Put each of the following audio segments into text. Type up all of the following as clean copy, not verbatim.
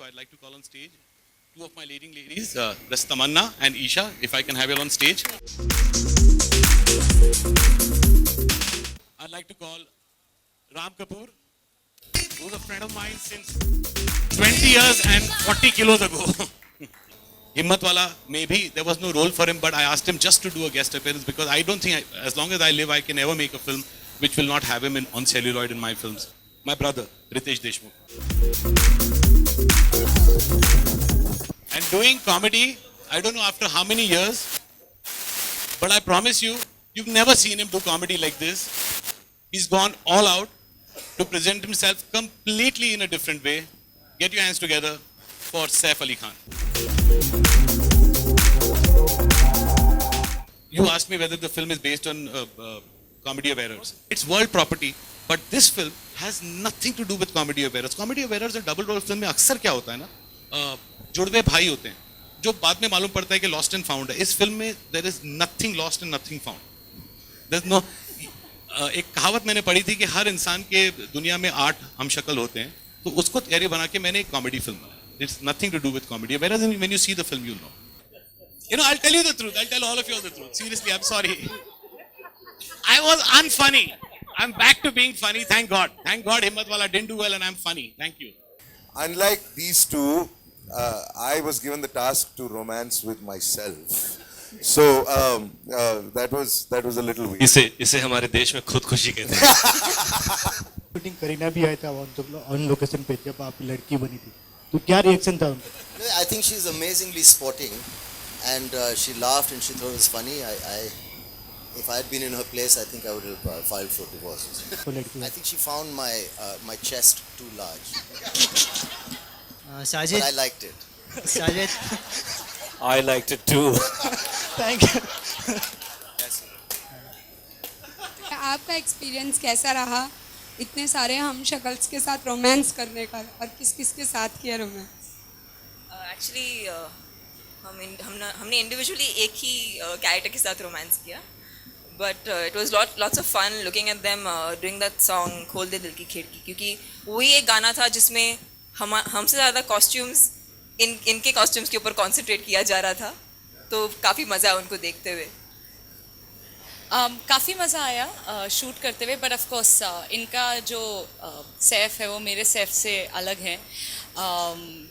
So I'd like to call on stage two of my leading ladies, that's Tamanna and Isha, if I can have you on stage. I'd like to call Ram Kapoor, who's a friend of mine since 20 years and 40 kilos ago. Himmatwala, maybe there was no role for him, but I asked him just to do a guest appearance because I don't think, as long as I live, I can never make a film which will not have him on celluloid in my films. My brother, Ritesh Deshmukh. And doing comedy, I don't know after how many years, but I promise you, you've never seen him do comedy like this. He's gone all out to present himself completely in a different way. Get your hands together for Saif Ali Khan. You asked me whether the film is based on Comedy of Errors. It's world property, but this film has nothing to do with Comedy of Errors. Comedy of Errors और double role film में अक्सर क्या होता है ना, जुड़वे भाई होते हैं जो बाद में मालूम पड़ता है कि लॉस्ट एंड फाउंड है. इस फिल्म में there is nothing lost and nothing found. There is no. एक कहावत मैंने पढ़ी थी कि हर इंसान के दुनिया में 8 हम शक्ल होते हैं, तो उसको तैयारी बना के मैंने एक कॉमेडी फिल्म बनाई. It's nothing to do with comedy. Whereas when you see the film, you'll know. You know, I'll tell you the truth. I'll tell all of you the truth. Seriously, I'm sorry. I was unfunny. I'm back to being funny. Thank God. Thank God Himmatwala didn't do well and I'm funny. Thank you. Unlike these two, I was given the task to romance with myself. So that was a little weird. इसे हमारे देश में खुदकुशी कहते हैं. Shooting Kareena भी आया था ऑन लोकेशन पे जब आप लड़की बनी थी, तो क्या रिएक्शन था उनका? I think she's amazingly sporting, and she laughed and she thought it was funny. If I had been in her place, I think I would have filed for divorce. I think she found my chest too large. Sajid, But I liked it. Sajid, I liked it too. thank you. आपका experience कैसा रहा इतने सारे हम शक्ल्स के साथ romance करने का, और किस किस के साथ किया रोमांस? एक्चुअली हमने इंडिविजुअली एक ही कैरेक्टर के साथ रोमांस किया, but it was lots of fun looking at them doing that song खोल दे दिल की खिड़की, क्योंकि वही एक गाना था जिसमें हमसे ज़्यादा कॉस्ट्यूम्स इनके कॉस्ट्यूम्स के ऊपर कॉन्सेंट्रेट किया जा रहा था, तो काफ़ी मज़ा आया उनको देखते हुए. काफ़ी मज़ा आया शूट करते हुए, बट ऑफ कोर्स इनका जो सैफ है वो मेरे सैफ से अलग है.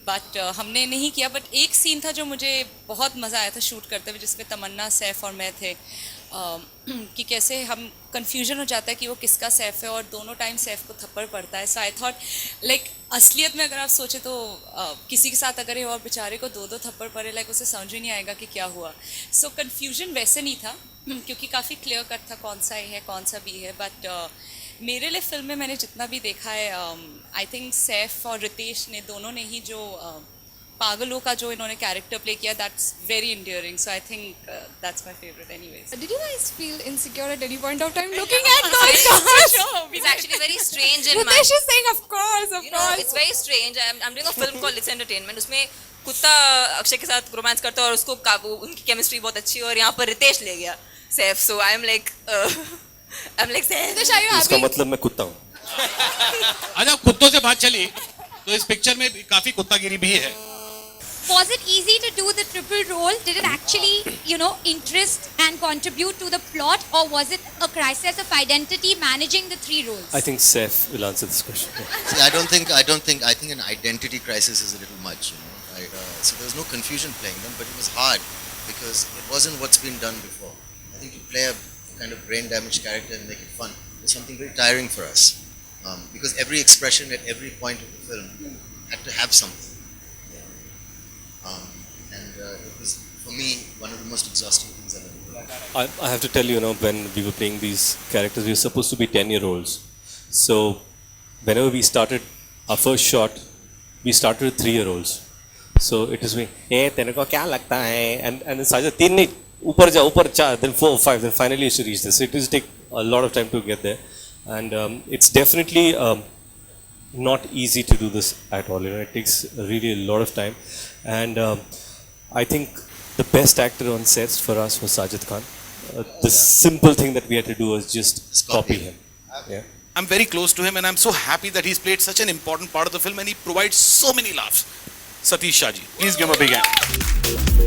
बट हमने नहीं किया, बट एक सीन था जो मुझे बहुत मज़ा आया था शूट करते हुए, जिसमें तमन्ना, सैफ और मैं थे. कि कैसे हम कंफ्यूजन हो जाता है कि वो किसका सैफ है, और दोनों टाइम सैफ को थप्पड़ पड़ता है. सो आई थॉट लाइक असलियत में अगर आप सोचें तो किसी के साथ अगर ये और बेचारे को 2-2 थप्पड़ पड़े, लाइक उसे समझ ही नहीं आएगा कि क्या हुआ. सो कन्फ्यूजन वैसे नहीं था क्योंकि काफ़ी क्लियर कट था कौन सा है कौन सा भी है. बट मेरे लिए फिल्म में मैंने जितना भी देखा है, आई थिंक सैफ और रितेश ने दोनों ने ही जो पागलों का जो इन्होंने कैरेक्टर प्ले किया, that's very endearing. So I think that's my favourite anyways. Did you guys feel insecure at any point of time looking at those stars? It's actually very strange in my... Ritesh is saying, of course. It's very strange. I'm doing a film called It's Entertainment. उसमें कुत्ता अक्षय के साथ romance करता है और उसको उनकी chemistry बहुत अच्छी है, और यहाँ पर रितेश ले गया सैफ. सो आई एम लाइक सैफ. इसका मतलब मैं कुत्ता हूँ. अच्छा, कुत्तों से बात चली तो इस पिक्चर में काफी कुत्तागिरी भी है. Was it easy to do the triple role? Did it actually, interest and contribute to the plot, or was it a crisis of identity managing the 3 roles? I think Saif will answer this question. See, I think an identity crisis is a little much. So there was no confusion playing them, but it was hard because it wasn't what's been done before. I think you play a kind of brain damaged character and make it fun. It's something very tiring for us because every expression at every point of the film had to have something. And it was, for me, one of the most exhausting things I've ever done. I have to tell you, when we were playing these characters, we were supposed to be 10-year-olds. So whenever we started our first shot, we started with 3-year-olds. So it was me, hey, तेरे को क्या लगता है? And then Sajid, 3 नहीं, ऊपर जा, then 4, 5, then finally used to reach this. It used to take a lot of time to get there. And it's definitely not easy to do this at all. It takes really a lot of time. And I think the best actor on sets for us was Sajid Khan. The simple thing that we had to do was just copy him. Yeah. I'm very close to him and I'm so happy that he's played such an important part of the film and he provides so many laughs. Satish Shah ji. Please give him a big hand.